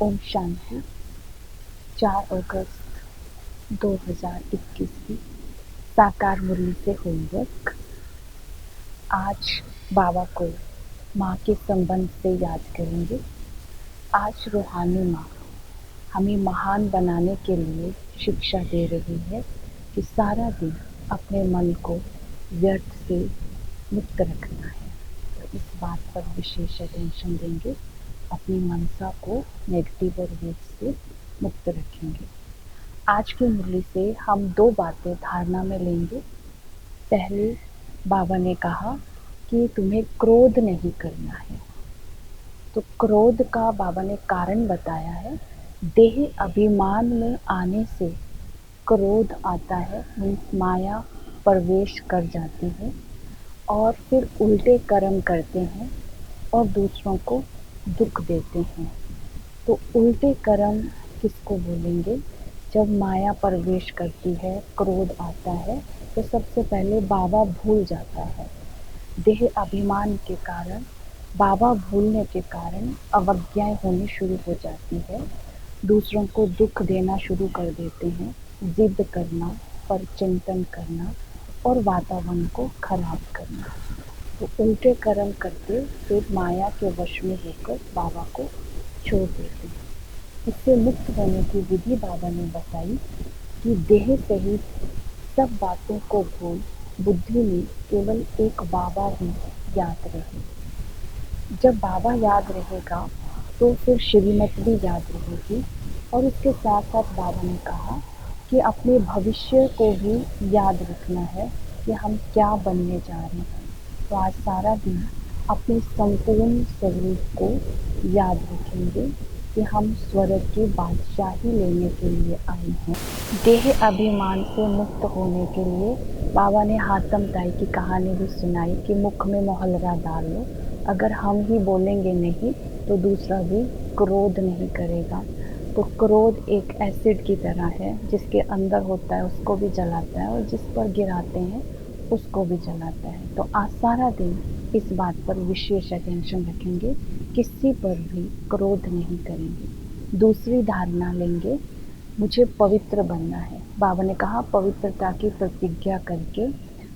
ओम शांति। 4 अगस्त 2021 की साकार मुरली से होमवर्क। आज बाबा को माँ के संबंध से याद करेंगे। आज रूहानी माँ हमें महान बनाने के लिए शिक्षा दे रही है कि सारा दिन अपने मन को व्यर्थ से मुक्त रखना है। तो इस बात पर विशेष अटेंशन देंगे। अपनी मनसा को नेगेटिव और वेग से मुक्त रखेंगे। आज की मुरली से हम 2 बातें धारणा में लेंगे। पहले बाबा ने कहा कि तुम्हें क्रोध नहीं करना है। तो क्रोध का बाबा ने कारण बताया है। देह अभिमान में आने से क्रोध आता है, मीन्स माया प्रवेश कर जाती है और फिर उल्टे कर्म करते हैं और दूसरों को दुख देते हैं। तो उल्टे कर्म किसको बोलेंगे? जब माया प्रवेश करती है, क्रोध आता है, तो सबसे पहले बाबा भूल जाता है। देह अभिमान के कारण, बाबा भूलने के कारण अवज्ञाएं होनी शुरू हो जाती है। दूसरों को दुख देना शुरू कर देते हैं, जिद करना, पर चिंतन करना और वातावरण को खराब करना। तो उल्टे कर्म करके फिर माया के वश में होकर बाबा को छोड़ देते हैं। इससे मुक्त होने की विधि बाबा ने बताई कि देह सहित सब बातों को भूल बुद्धि में केवल एक बाबा ही याद रहे। जब बाबा याद रहेगा तो फिर श्रीमत भी याद रहेगी। और इसके साथ साथ बाबा ने कहा कि अपने भविष्य को भी याद रखना है कि हम क्या बनने जा रहे हैं। तो आज सारा दिन अपने संपूर्ण स्वरूप को याद रखेंगे कि हम स्वर्ग की बादशाही लेने के लिए आए हैं। देह अभिमान से मुक्त होने के लिए बाबा ने हातम ताई की कहानी भी सुनाई कि मुख में मोहलरा डाल लो। अगर हम ही बोलेंगे नहीं तो दूसरा भी क्रोध नहीं करेगा। तो क्रोध एक एसिड की तरह है, जिसके अंदर होता है उसको भी जलाता है और जिस पर गिराते हैं उसको भी जलाता है। तो आज सारा दिन इस बात पर विशेष अटेंशन रखेंगे, किसी पर भी क्रोध नहीं करेंगे। दूसरी धारणा लेंगे, मुझे पवित्र बनना है। बाबा ने कहा पवित्रता की प्रतिज्ञा करके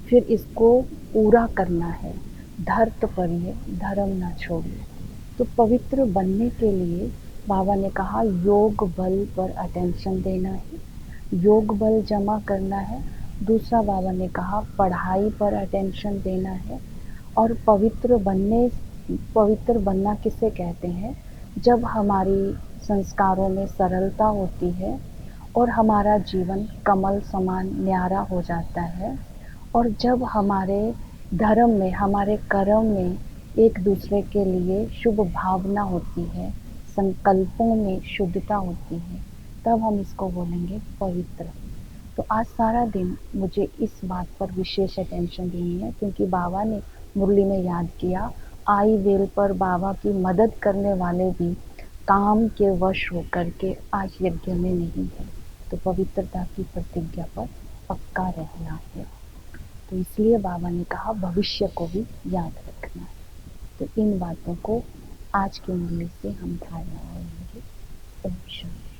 फिर इसको पूरा करना है। धर्त परिये धर्म ना छोड़िए। तो पवित्र बनने के लिए बाबा ने कहा योग बल पर अटेंशन देना है, योग बल जमा करना है। दूसरा बाबा ने कहा पढ़ाई पर अटेंशन देना है। और पवित्र बनना किसे कहते हैं? जब हमारी संस्कारों में सरलता होती है और हमारा जीवन कमल समान न्यारा हो जाता है और जब हमारे धर्म में, हमारे कर्म में एक दूसरे के लिए शुभ भावना होती है, संकल्पों में शुद्धता होती है, तब हम इसको बोलेंगे पवित्र। तो आज सारा दिन मुझे इस बात पर विशेष अटेंशन देनी है, क्योंकि बाबा ने मुरली में याद किया आई वेल पर बाबा की मदद करने वाले भी काम के वश होकर के आज यज्ञ में नहीं है। तो पवित्रता की प्रतिज्ञा पर पक्का रहना है। तो इसलिए बाबा ने कहा भविष्य को भी याद रखना है। तो इन बातों को आज की मुरली से हम धारणा लेंगे। ओम शांति।